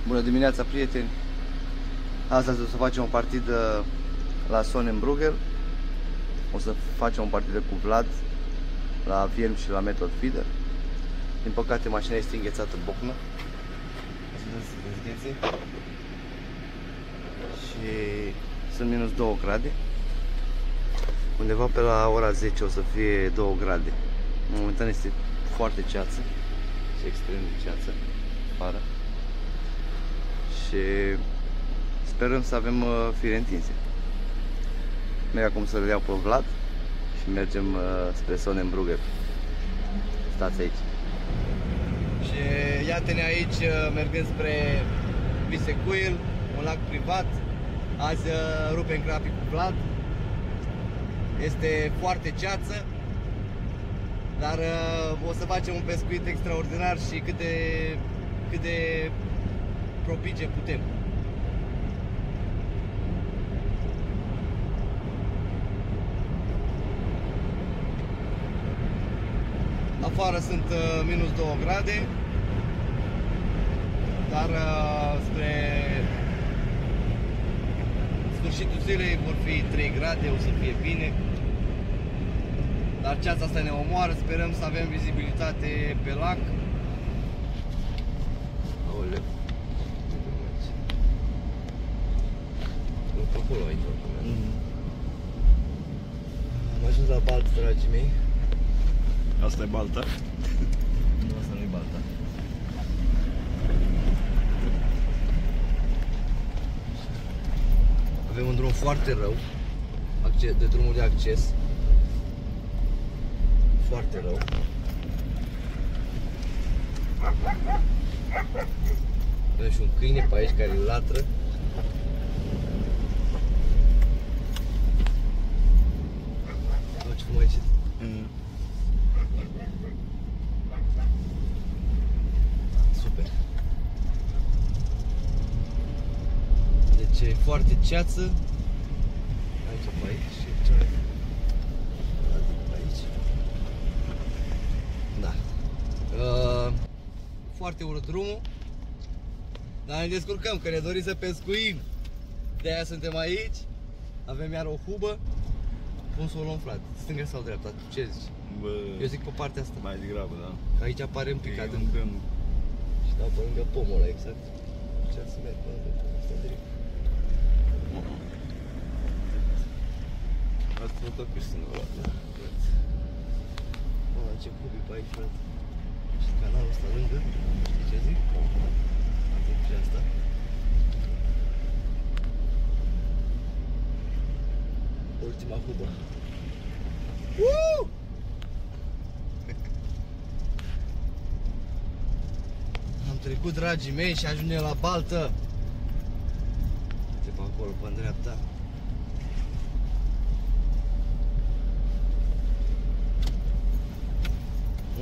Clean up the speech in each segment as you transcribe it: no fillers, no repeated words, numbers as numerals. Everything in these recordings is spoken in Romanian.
Bună dimineața, prieteni! Astăzi o să facem o partidă la Sonnenbrugger. O să facem o partidă cu Vlad la Vierm și la Method Feeder. Din păcate mașina este înghețată bocnă. O să dezghețe. Și sunt minus 2 grade. Undeva pe la ora 10 o să fie 2 grade. Momentan este foarte ceață. Și extrem de ceață afară. Și sperăm să avem fire întinse. Merg acum să-l iau pe Vlad și mergem spre Sonnenbrugger. Stați aici. Și iată-ne aici mergând spre Visecuil, un lac privat. Azi rupem crapii cu Vlad. Este foarte ceață, dar o să facem un pescuit extraordinar și cât de propice putem. Afară sunt minus 2 grade, dar spre sfârșitul zilei vor fi 3 grade, o să fie bine. Dar ceața asta ne omoară, sperăm să avem vizibilitate pe lac. Aoleu. Acolo aici. Am ajuns la baltă, dragii mei. Asta e balta? Nu, asta nu e balta. Avem un drum foarte rău, de drumul de acces. Foarte rău. Avem și un câine pe aici care latră. Ce cum aici? Super. Deci e foarte ceață. Aici pe aici și ce mai pe aici. Da. Foarte urât drumul. Dar ne descurcăm, că ne dorim să pescuim. De aia suntem aici. Avem iar o hubă. Cum să o luăm, frate? Stânga sau dreapta? Ce zici? Bă, eu zic pe partea asta. mai degrabă, da. Că aici apare împicat în gând. și dau pe lângă pomul ăla, exact. Ce să merg pe lângă pomul ăsta direct. Asta tot pe stânga, da. Mă, ce cubii pe aici, frate. Și canalul ăsta lângă. Știi ce zic? Am trecut și asta. Ultima hubă. Am trecut, dragii mei, și ajungem la baltă. Uite pe acolo, pe dreapta.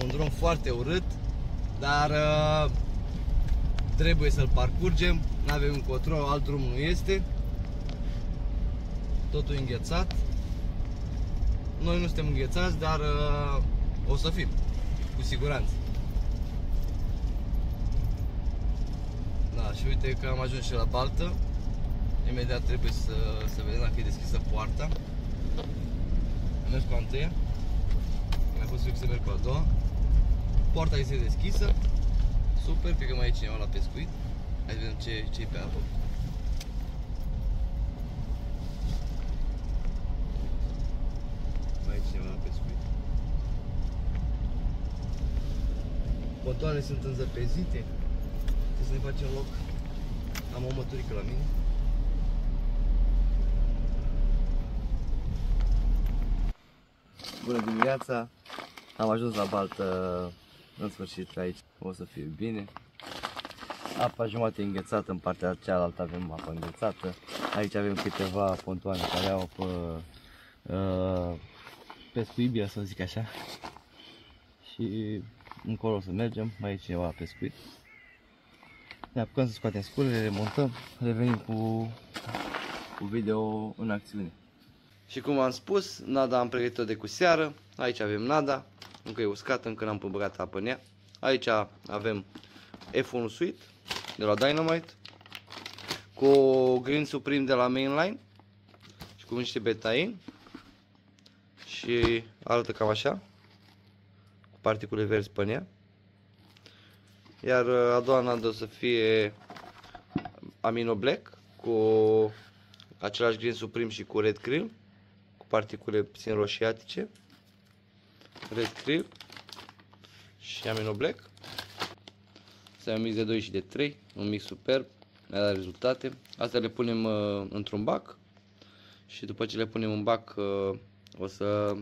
Un drum foarte urât, dar trebuie să-l parcurgem. N-avem încotro, alt drum nu este. Totul e înghețat. Noi nu suntem înghețați, dar o să fim, cu siguranță. Da, și uite că am ajuns și la baltă. Imediat trebuie să vedem dacă e deschisă poarta. Am mers cu a întâia. Mi-a fost fric să merg cu a doua. Poarta este deschisă. Super, plecăm aici cineva la pescuit. Hai să vedem ce e pe apă. Mai e cineva la pescuit. Pontoane sunt înzăpezite. Trebuie să ne facem loc. Am o măturică la mine. Bună dimineața! Am ajuns la baltă în sfârșit aici. O să fie bine. Apa jumate înghețată, în partea cealaltă avem apă înghețată. Aici avem câteva pontoane care au pescuibia, să zic așa. Și încolo o să mergem, mai e cineva la pescuit. Ne apucăm să scoatem sculele, le montăm, revenim cu video în acțiune. Și cum am spus, nada am pregătit-o de cu seară. Aici avem nada, încă e uscată, încă n-am băgat apă în ea. Aici avem F1 Suite, de la Dynamite, cu Green Supreme de la Mainline și cu niște betaine și arată cam așa, cu particule verzi pe ea. Iar a doua nadă o să fie Amino Black cu același Green Supreme și cu Red Krill, cu particule puțin roșiatice. Red Krill și Amino Black. Să ai un mix de 2 și de 3, un mix superb, mi-a dat rezultate. Astea le punem într-un bac și după ce le punem în bac o să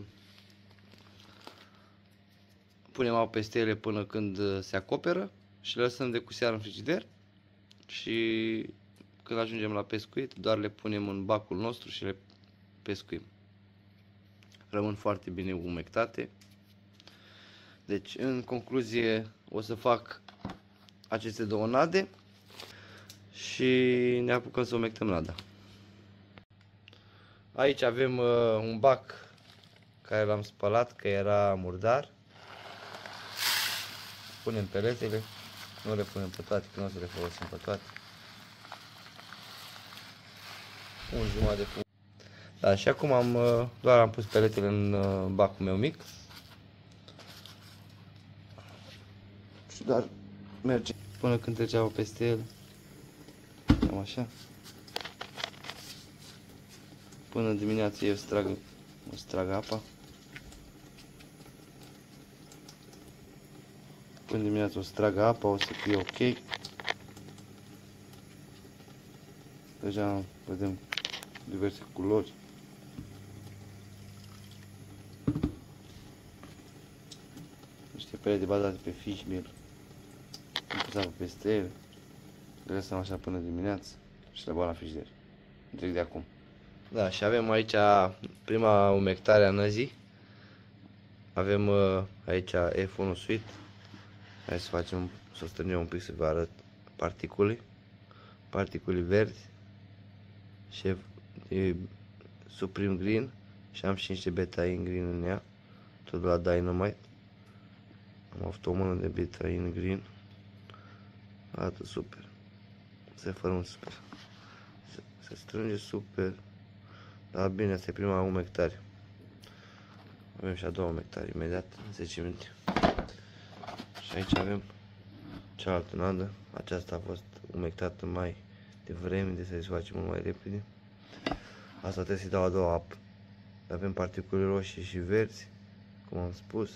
punem apă peste ele până când se acoperă și le lăsăm de cu seară în frigider și când ajungem la pescuit doar le punem în bacul nostru și le pescuim. Rămân foarte bine umectate. Deci, în concluzie, o să fac aceste două nade și ne apucăm să umectăm nada. Aici avem un bac care l-am spălat, că era murdar. Punem peletele, nu le punem pe toate, că nu o să le folosim pe toate. Un jumătate de pumn. Da, și acum doar am pus peletele în bacul meu mic. Și doar merge până când trece apă peste el. Cam așa. Până dimineața eu o să trag apa. Până dimineața o să trag apa, o să fie ok. Deja vedem diverse culori. Niște pelete bazate pe fish meal. Am pus apă peste ele. Le lăsăm așa până dimineața și le bag la frigider. Direct de acum. Da, și avem aici prima umectare a năzii. Avem aici F1 Sweet. Hai să facem, să strângem un pic să vă arăt particule verzi și Supreme Green și am și niște betaine green în ea, tot de la Dynamite. Am avut o mână de betaine green, arată super, se formă super, se strânge super, dar bine, asta e prima umectare. Avem și a doua umectare imediat, în 10 minute. Și aici avem cealaltă nadă. Aceasta a fost umectată mai devreme, de să-i face mult mai repede. Asta trebuie să-i dau a doua apă. Avem particule roșii și verzi, cum am spus.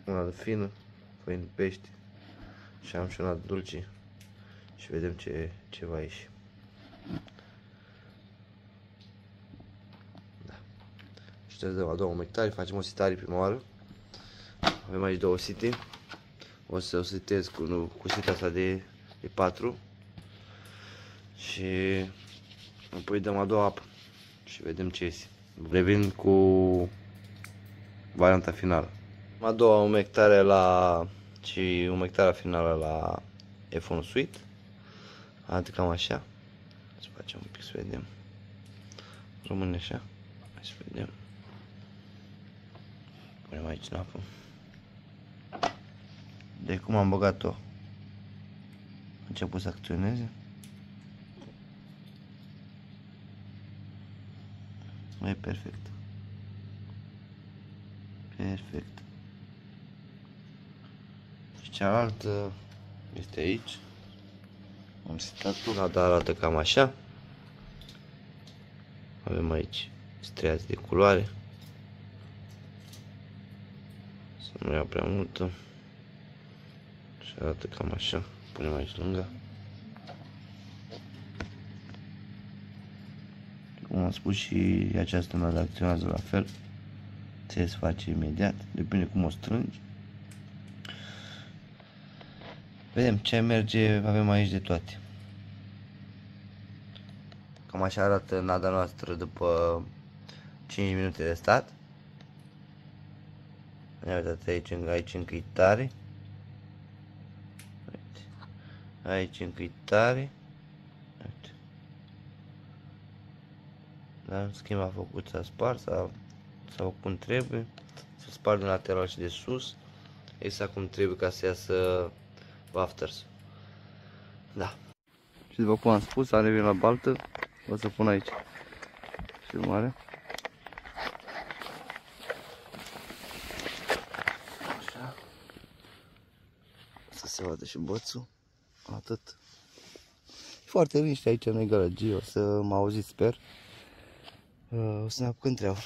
O nadă fină, făină pește. Și am și o nadă dulce. Și vedem ce va ieși. Da. Și trebuie să dăm a doua umectare, facem o sitare prima oară. Avem aici două site. O să o sitez cu sita asta de 4. Și apoi dăm a doua apă. Și vedem ce iese. Revin cu varianta finală. A doua umectare și umectarea finală la F1 Sweet. Arată cam așa. Să facem un pic să vedem. Rămâne așa. Hai să vedem. Punem aici în apă. De cum am băgat-o, a început să acționeze. E perfect. Perfect. Și cealaltă este aici. Am setat-o. Nada arată cam așa. Avem aici striați de culoare. Să nu ia prea multă. Și arată cam așa. Punem aici lângă. Cum am spus, și această nadă acționează la fel. Se face imediat. Depinde cum o strângi. Vedem ce merge. Avem aici de toate. Cam așa arată nada noastră după 5 minute de stat. Ne uitați aici încă e tare. Aici încă e tare. Uite. Dar în schimb a făcut, s-a spart, s-a făcut cum trebuie. S-a spart din lateral și de sus. Exact cum trebuie ca să iasă wafters. Da. Și după cum am spus, am revenit la baltă. O să pun aici filmarea. Așa. Să se vadă și bățul. Atât. Foarte liniște aici, nu-i gălăgie. O să mă auziți, sper. O să ne apucăm treaba.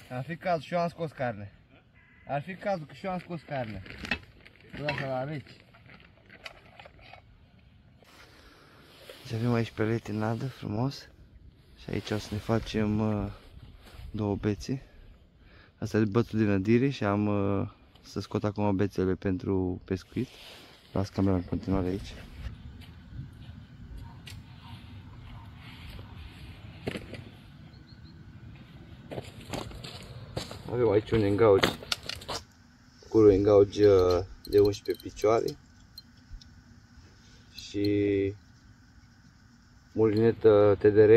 Ar fi cazul și eu am scos carne. Ar fi cazul că și eu am scos carne. Lasă la reci. Deci avem aici pelete nadă frumos. Și aici o să ne facem două bețe. Asta e bățul de nădire și am să scot acum bețele pentru pescuit. Las camera în continuare aici. Avem aici un engauge, cu un engauge de 11 picioare și mulinetă TDR,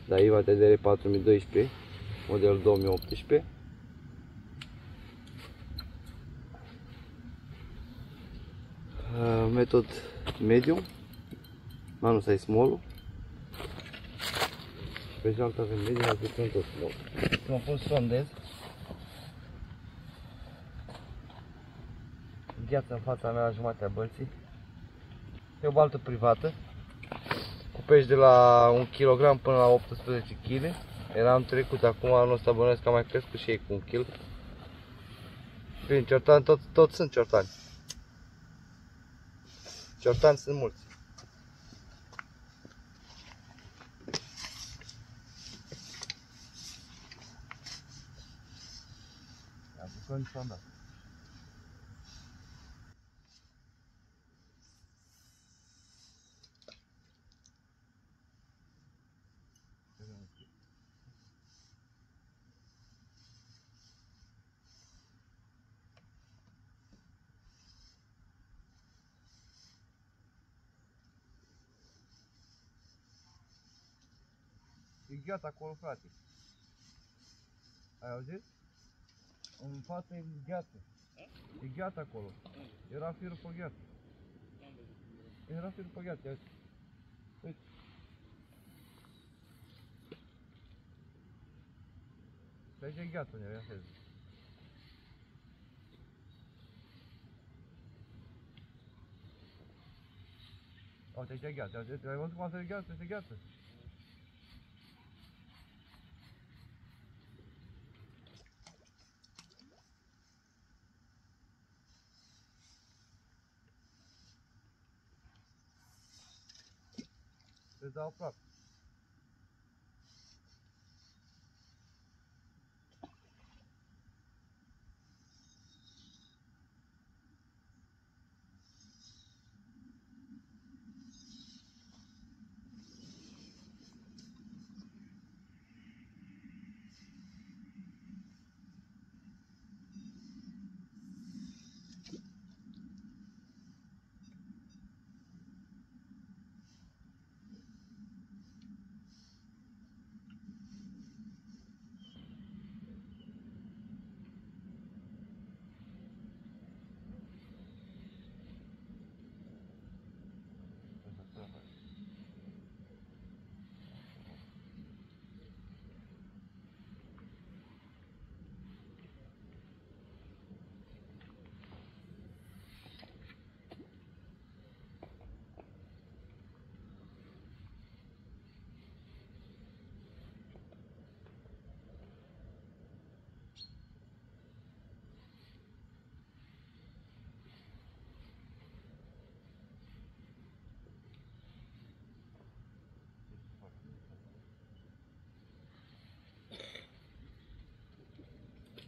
Daiwa TDR 4012, modelul 2018. Metod medium, manul ăsta e small. Pe cealaltă avem medium, aplicăm tot small. Mă pun să sondez. Gheață în fața mea la jumatea bălții. E o baltă privată. Cu pești de la 1 kg până la 18 kg. Eram trecut, acum anul ăsta bănuiesc că a mai crescut și ei cu 1 kg. Bine, ciortani, tot sunt ciortani. Ciortani sunt mulți. Apucăm sonda. E gheață acolo, frate. Ai auzit? În față e gheață. E gheață acolo. Era firul pe gheață. Era firul pe gheață, uite. Uite. Și aici e gheață unde ia fez. Uite, aici e gheață. Ai văzut cum asta e gheață? Este gheață. Îți dau aproape.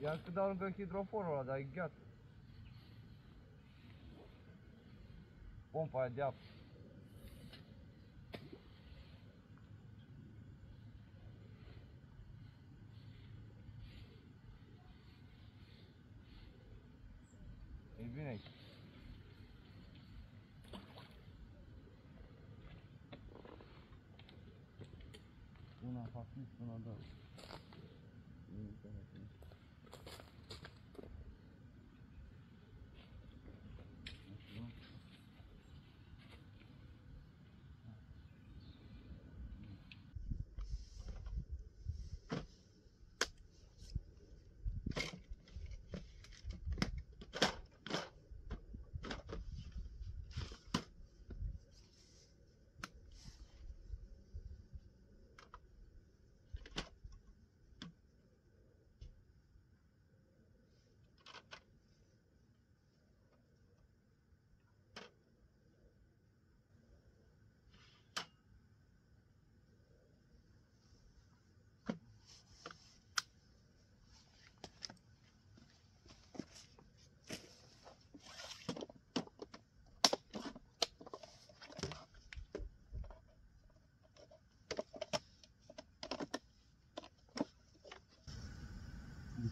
Ia că dau lângă hidrofonul ăla, dar e gheață. Pompa aia de apă. E bine aici. Una fac nici, una dau.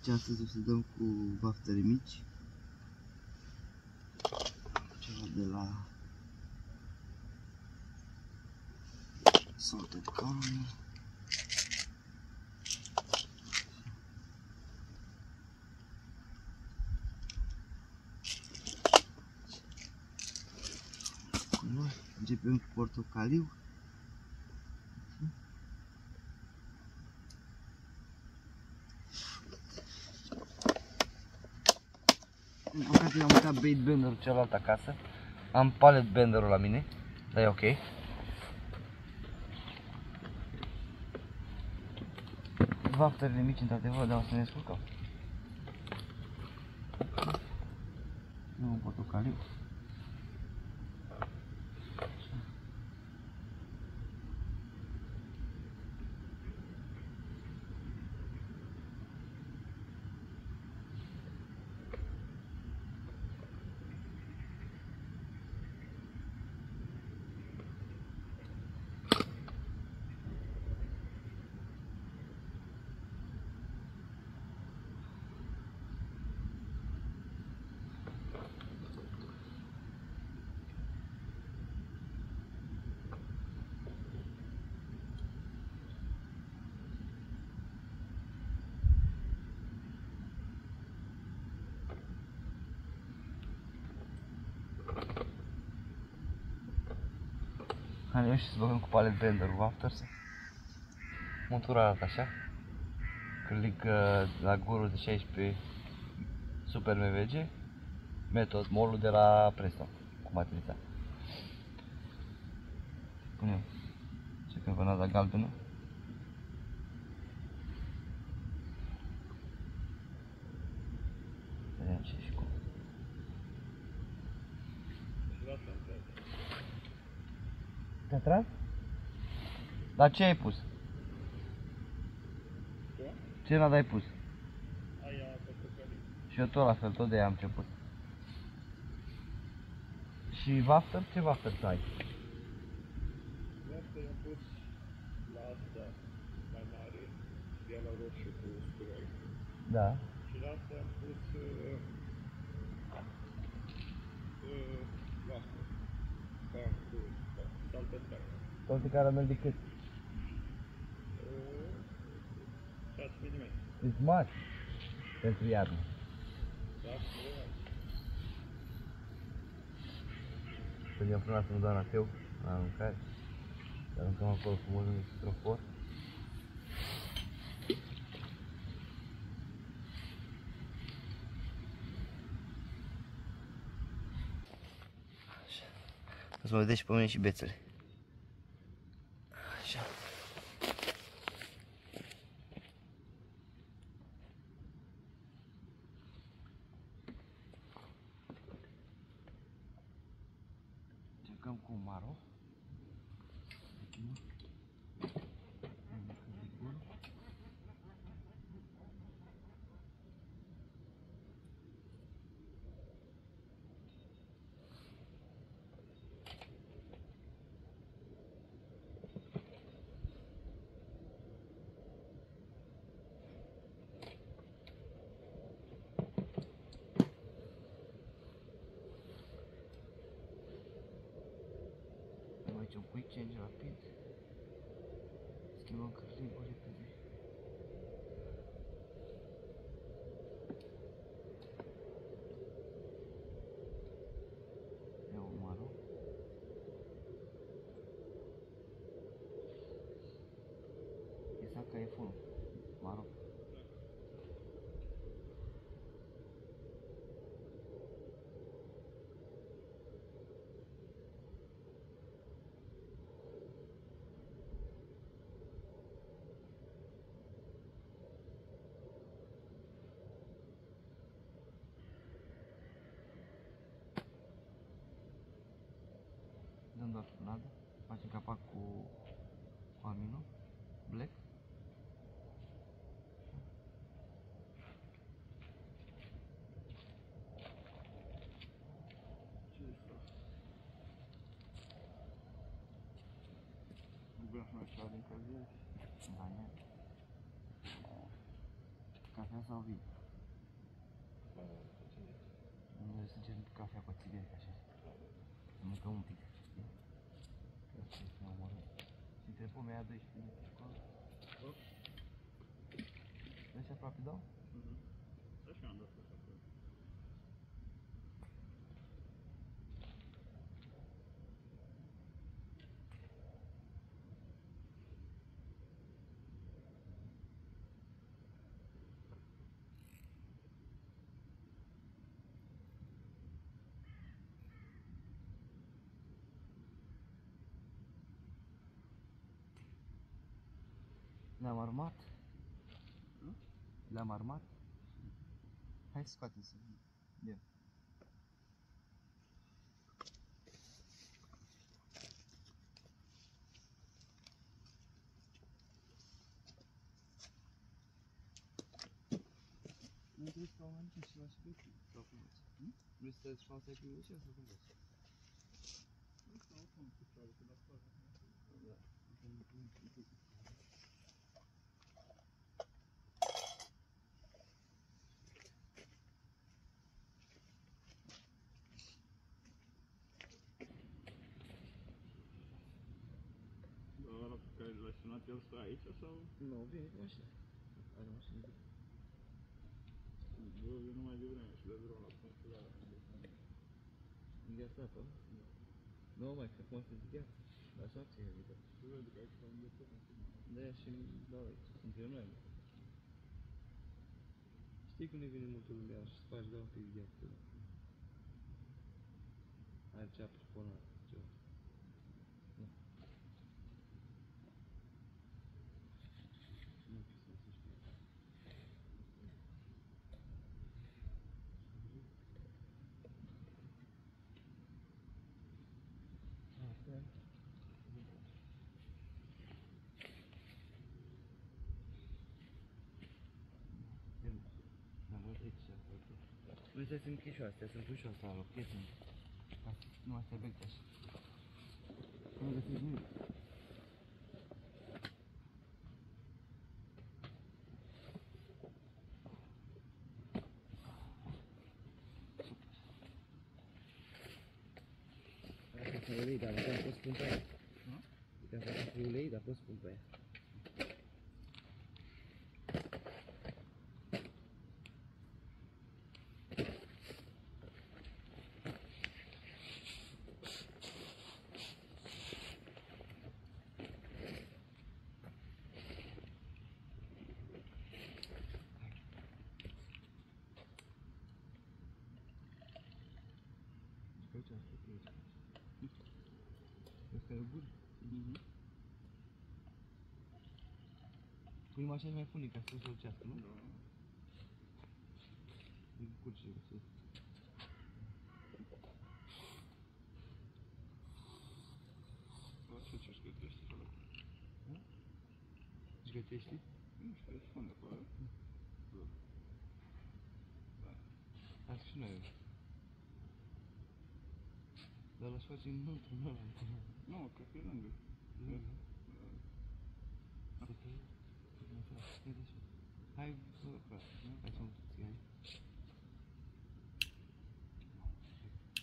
Deci astăzi o să dăm cu vaftere mici. Ceva de la Salted Caramel. Începem cu portocaliu. În păcate am uitat bait benderul celălalt acasă. Am pallet benderul la mine, dar e ok. Vafterele mici într-adevăr, dar o să ne descurcăm. Nu un portocaliu. Am reușit să băgăm cu pallet benderul wafters. Montura arată așa. Click la gurul de 16 Super MVG. Metod molul de la Presto cu matrița. Punem secvenada galbenă. Vedem ce și cum. Te-a tras? Dar ce ai pus? Ce nada ai pus? Aia portocaliu. Și eu tot la fel, tot de aia am început. Și wafter? Ce wafter ai? Asta i-am pus la asta mai mare, de la roșu cu usturoi. Da. Și la asta am pus vafter. Cu salted caramel. Toate caramel de cât? 6 mm. Deci mari pentru iarnă. Da? Când i-am frânat să nu dau la teu, la mâncare. Să aruncăm acolo frumos în strofor. Așa. O să mă vedeți și pe mine și bețele. Așa. Încercăm cu maro. doar turnadă. Facem capac cu amino black. Ce e asta? Nu vreau să mai stau din cazare. Da, e. Cafea sau vin? Noi să încercăm cafea cu țigări, așa. Să mâncăm un pic, știi? Că să ne omorăm. Și între pomea aia 12 minute acolo. Deci aproape dau? Așa am dat așa. Le-am armat. Le-am armat. Hai să scoatem să vedem. Nu trebuie să fac mai multe și la și pe tine, sau cum faci? Vrei să te faci pe ușa sau cum faci? Nu stau cum picioare, că la spate. Da. Dar ăla pe care l-ai sunat, el stă aici sau? Nu, bine cu mașina. Are mașină bine. Bă, eu numai de vreme și de drum la punctul ăla. Înghețată? Nu mai, că acum se zgheață. Dar așa ți-e evită. Se vede că aici s-au înghețat. De-aia și dau aici, între noi. Știi când ne vine multă lume și faci doar un pic gheață. Are ce apă ponat, ceva. Nu știu să știu. Asta. Nu astea sunt chișoase, astea sunt ușoase la loc, iată. Nu, astea becte așa. Nu găsiți nimic. Asta e ulei, dar nu poți pun pe aia. Uite, asta e ulei, dar poți pun pe aia. Uite, asta e aici. Asta e o gură. Pui așa mai pune ca să se urcească, nu? Da. E curge, să... La ce ce-și gătești acolo? Își gătești? Nu știu, e spune acolo. Da. Asta și noi. Dar l-aș face înăuntru, nu ăla. Nu, cred că e lângă. Să fie... Uite așa. Hai, bă, frate, hai să mă ții, hai.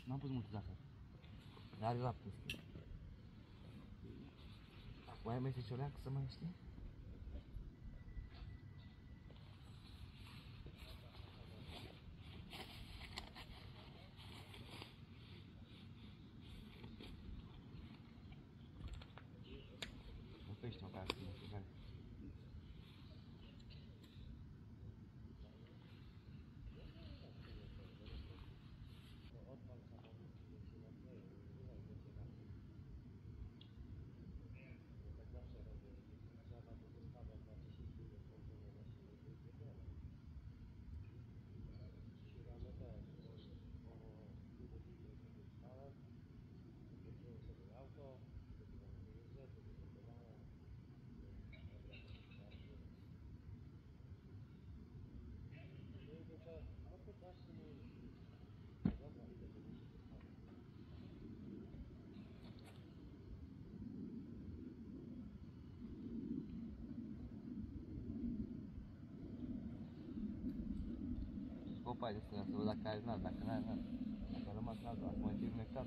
N-am pus multă zahăr. Dar are lapte, știi? Mai mai se cioreacă să mai știi? Oprește măcar să mă știi, hai. papai de stânga, să văd dacă are nat, dacă n-are nat. Dacă a rămas nat, dacă mai trebuie nectat.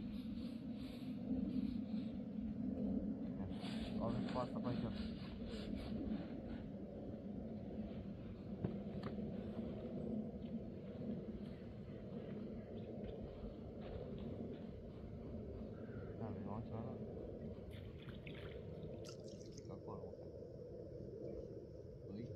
Avem cu asta pe aici. Da, nu am ceva. Acolo. Ui.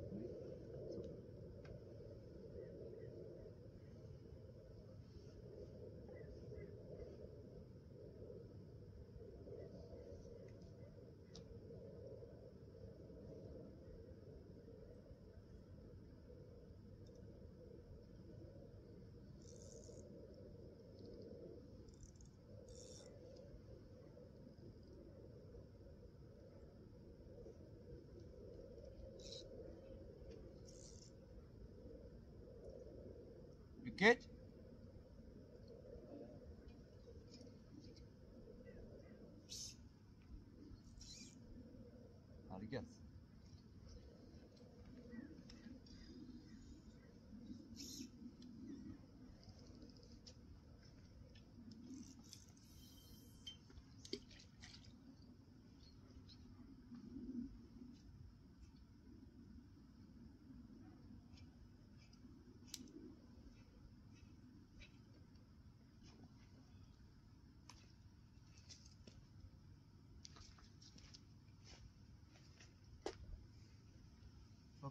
You catch? I guess.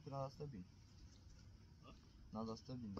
Că n-a stă bine. N-a stă bine.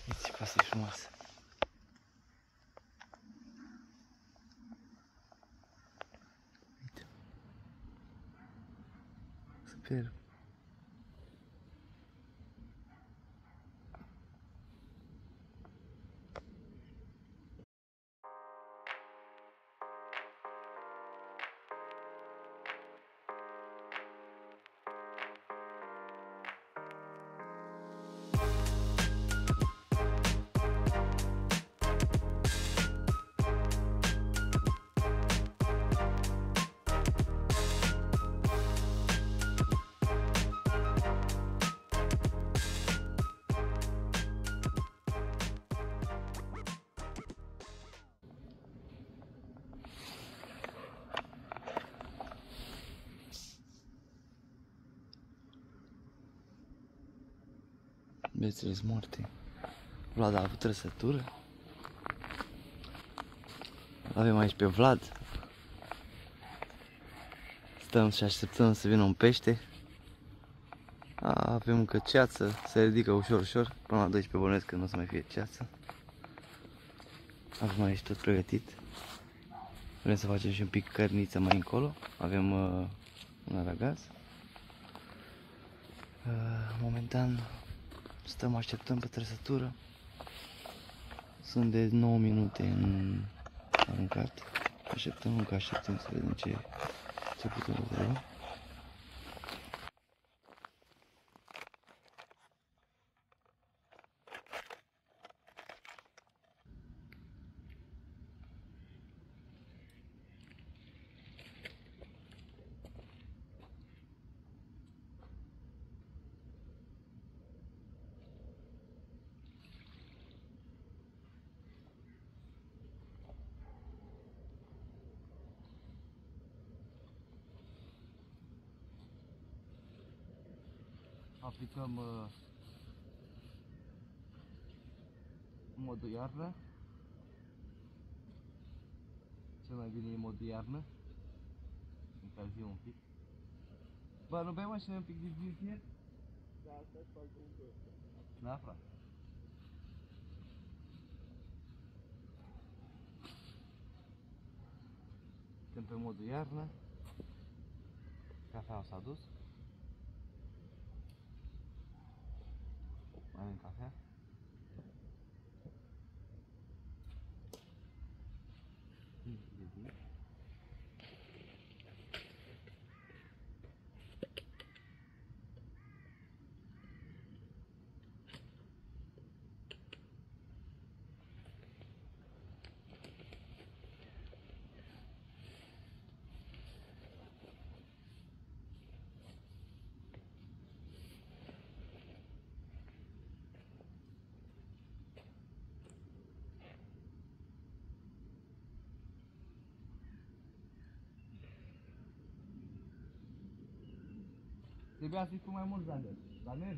Uite ce pasă frumoasă. Uite. Super. Bețele-s moarte. Vlad a avut trăsătură. Avem aici pe Vlad. Stăm și așteptăm să vină un pește. Avem încă ceață, se ridică ușor, ușor. Până la 12 bănuiesc că nu o să mai fie ceață. Avem aici tot pregătit. Vrem să facem și un pic cărniță mai încolo. Avem un aragaz. Momentan stăm, așteptăm pe trăsătură. Sunt de 9 minute în aruncat. Așteptăm, încă așteptăm să vedem ce putem vedea. aplicăm modul iarnă. Cel mai bine e modul iarnă. Încălzim un pic. Bă, nu bei mă și un pic de vin? Da, asta e fac un băr. Da, frate. Când pe modul iarnă, cafeaua s-a dus. Mai avem cafea. Trebuia să-i pun mai mult zamer. Zamer?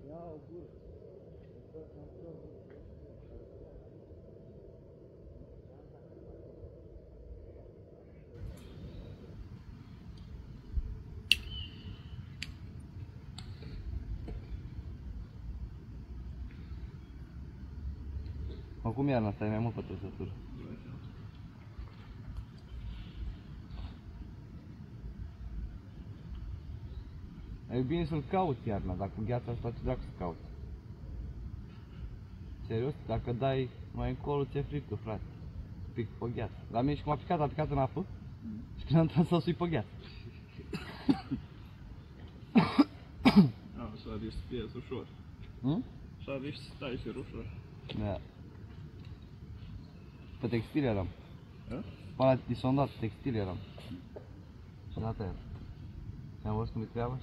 Ia o gură. Acum iarna asta e mai mult pe trăsătură. E bine să-l cauți iarna, dacă gheața asta ce dracu să cauți. Serios, dacă dai mai încolo ți-e frică, frate. Pic pe gheață. La mine și cum a picat în apă și când am tras să o sui pe gheață. Așa riști să pierzi ușor. Așa riști să stai și ușor. Da. Pe textil eram. A? Până la disondat, textil eram. Și data era. Am văzut cum e treaba?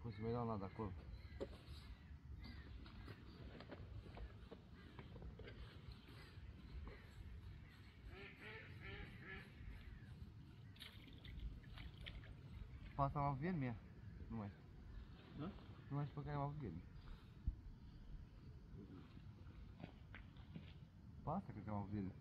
Cum să mai dau nada acolo. Pe asta am avut viermi ea? Nu mai știu. Da? Nu mai știu pe care am avut viermi. Pe asta cred că am avut viermi.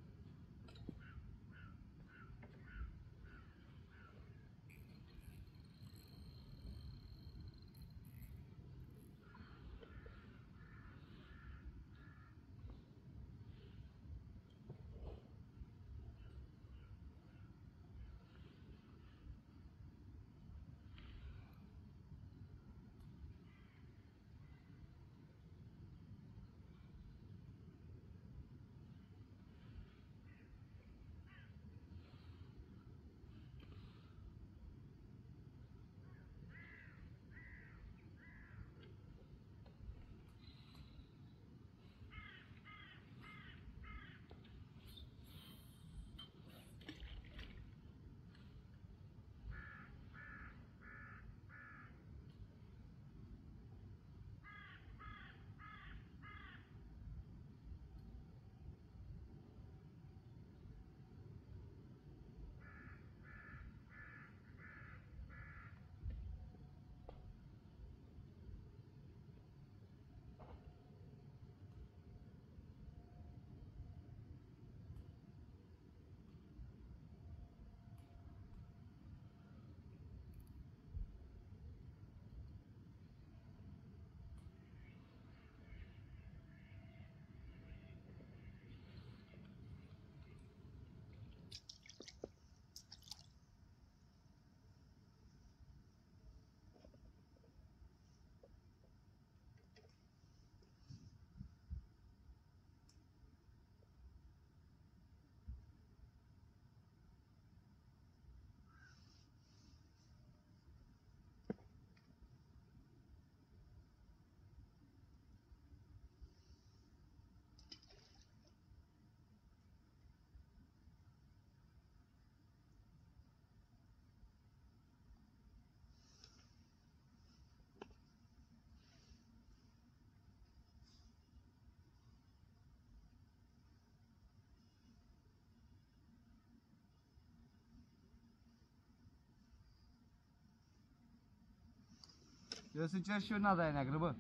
Eu să cer și eu nada aia neagră, bă.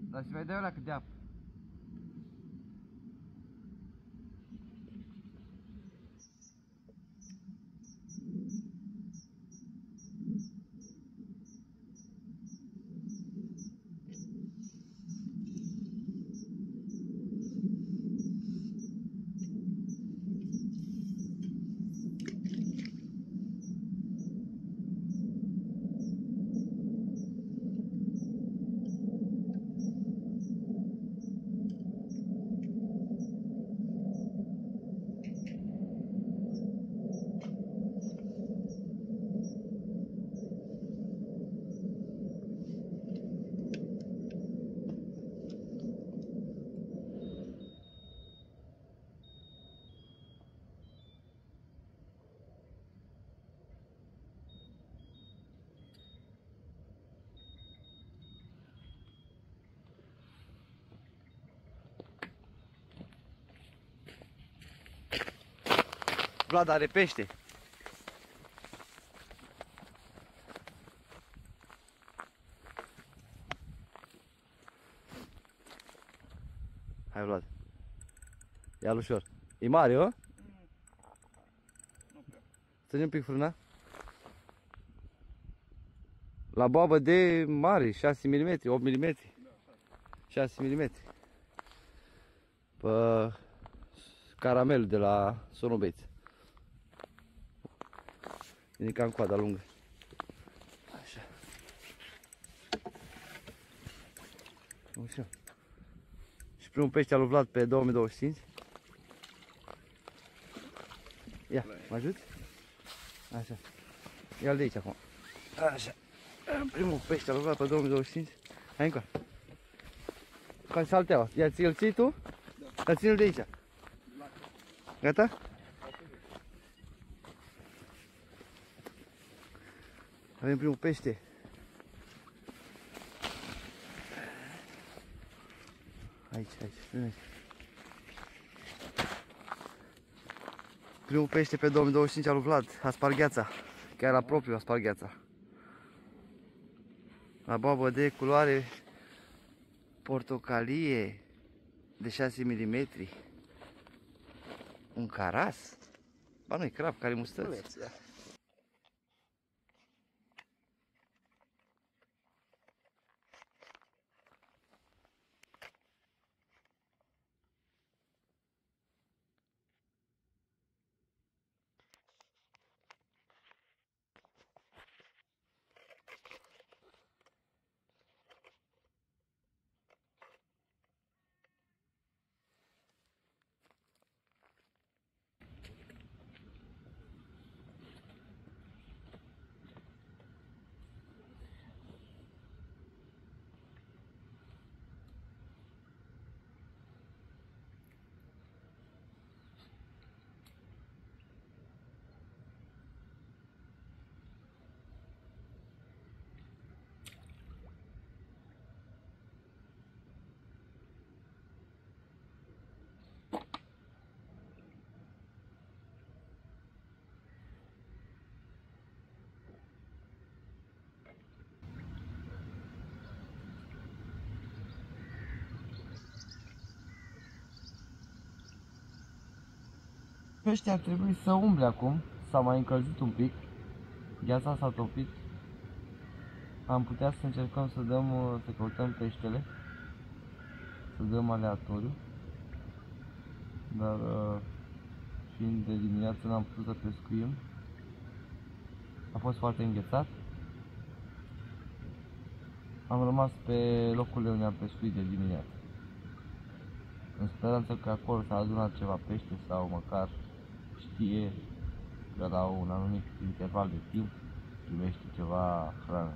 Dar să mai dai ăla cât de apă. Vlad are pește. Hai Vlad. Ia-l ușor. E mare, o? Nu prea. Ține un pic frâna. La boabă de mare, 6 mm, 8 mm. 6 mm. Pe caramel de la Sonobeț. Vine ca în coada lungă. Așa. Așa. Și primul pește al lui Vlad pe 2025. Ia, mă ajuți? Așa. Ia-l de aici acum. Așa. Primul pește al lui Vlad pe 2025. Hai încă. Ca salteaua. Ia, ți-l ții tu? Da. Dar ține-l de aici. Gata? Avem primul pește. Aici, aici. Primul pește pe 2025 al lui Vlad, aspargheața. Chiar la propriu aspargheața. La boabă de culoare portocalie de 6 mm. Un caras? Ba nu, e crab care mustăți. Peștii ar trebui să umble acum, s-a mai încălzit un pic, gheața s-a topit. Am putea să încercăm să dăm, să căutăm peștele, să dăm aleatoriu, dar fiind de dimineață n-am putut să pescuim, a fost foarte înghețat. Am rămas pe locurile unde am pescuit de dimineață, în speranță că acolo s-a adunat ceva pește sau măcar știe că la un anumit interval de timp primește ceva hrană.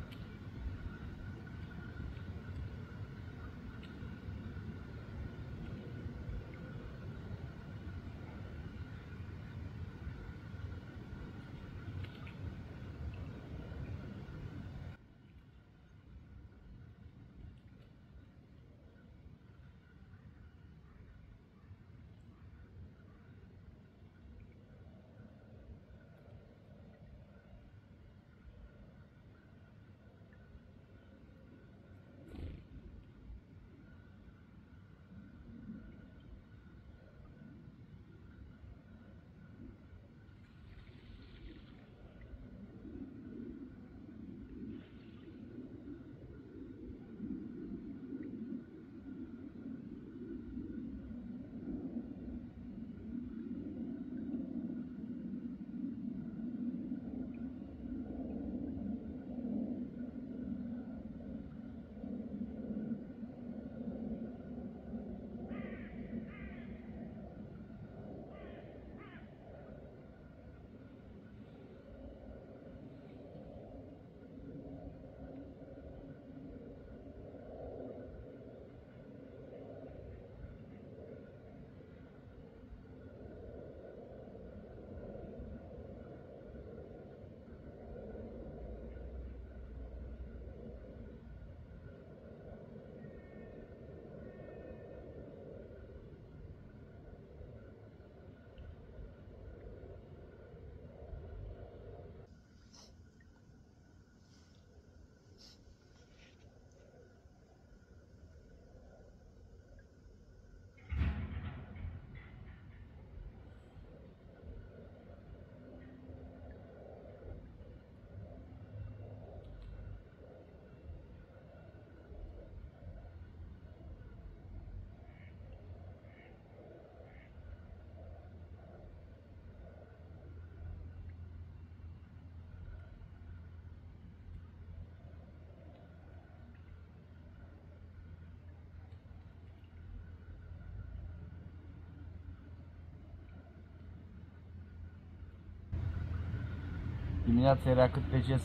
Dimineața era cât pe ce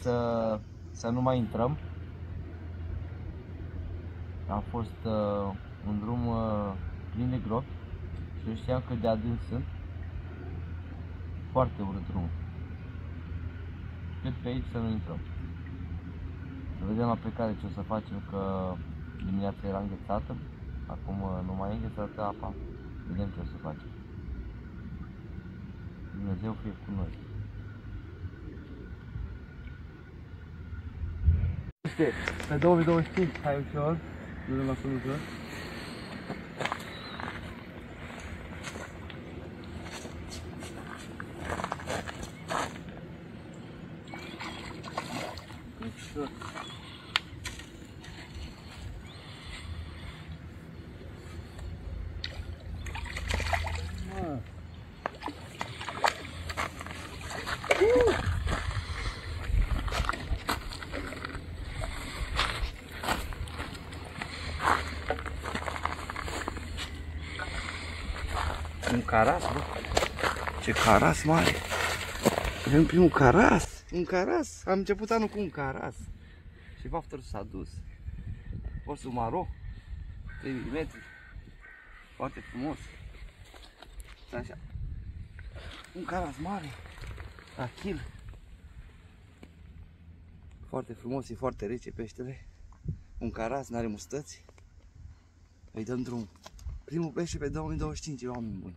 să nu mai intrăm. A fost un drum plin de gropi și eu știam cât de adânc sunt. Foarte urât drumul. Cât pe aici să nu intrăm. Să vedem la plecare ce o să facem, că dimineața era înghețată. Acum nu mai e înghețată apa. Vedem ce o să facem. Dumnezeu fie cu noi. Pe 2025, hai ușor, nu le acolo ușor. Ușor. Un caras, bă. Ce caras mare. Avem primul caras. Un caras. Am început anul cu un caras. Și bafterul s-a dus. Orsul maro. 3 mm. Foarte frumos. Așa. Un caras mare. Achil. Foarte frumos, e foarte rece peștele. Un caras, n-are mustăți. Îi dăm drum. Primul pește pe 2025, oameni buni.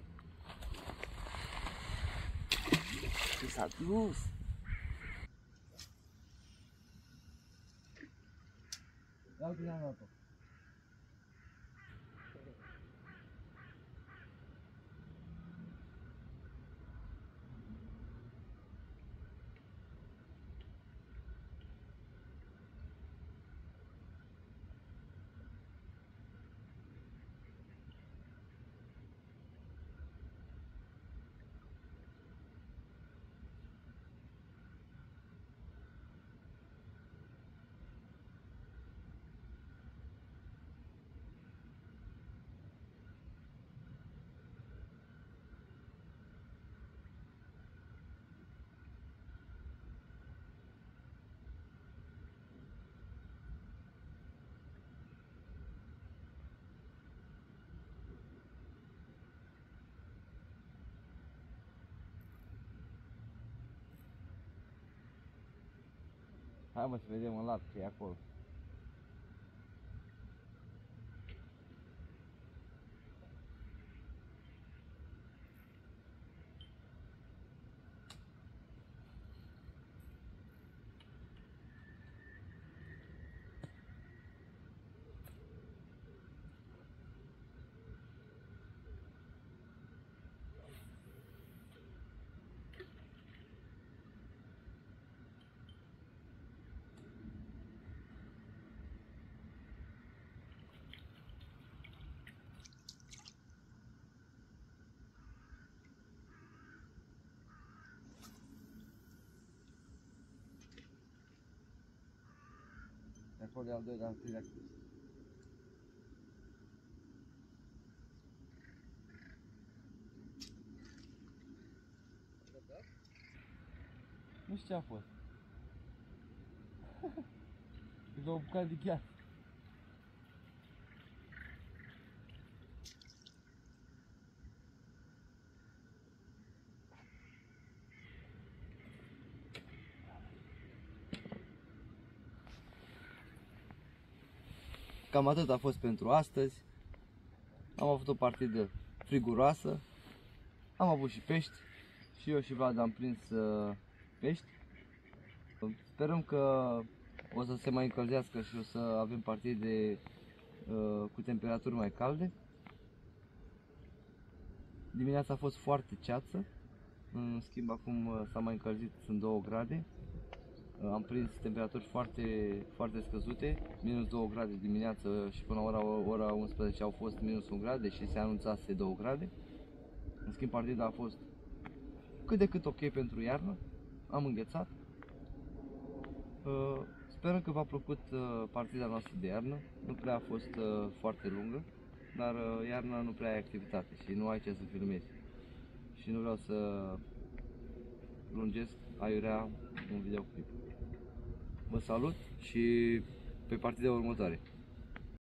Și s-a dus. Ia bine am luat-o. Hai mă să vedem în lat ce e acolo. De acolo de al doilea, al treilea cruz. Nu știu ce a fost. E o bucată de gheață. Cam atât a fost pentru astăzi. Am avut o partidă friguroasă. Am avut și pești. Și eu și Vlad am prins pești. Sperăm că o să se mai încălzească și o să avem partide cu temperaturi mai calde. Dimineața a fost foarte ceață. În schimb acum s-a mai încălzit, sunt 2 grade. Am prins temperaturi foarte scăzute, minus 2 grade dimineață și până la ora 11 au fost minus 1 grade și se anunțase 2 grade. În schimb partida a fost cât de cât ok pentru iarnă, am înghețat. Sperăm că v-a plăcut partida noastră de iarnă, nu prea a fost foarte lungă, dar iarna nu prea ai activitate și nu ai ce să filmezi. Și nu vreau să lungesc aiurea un videoclip. Vă salut și pe partida următoare.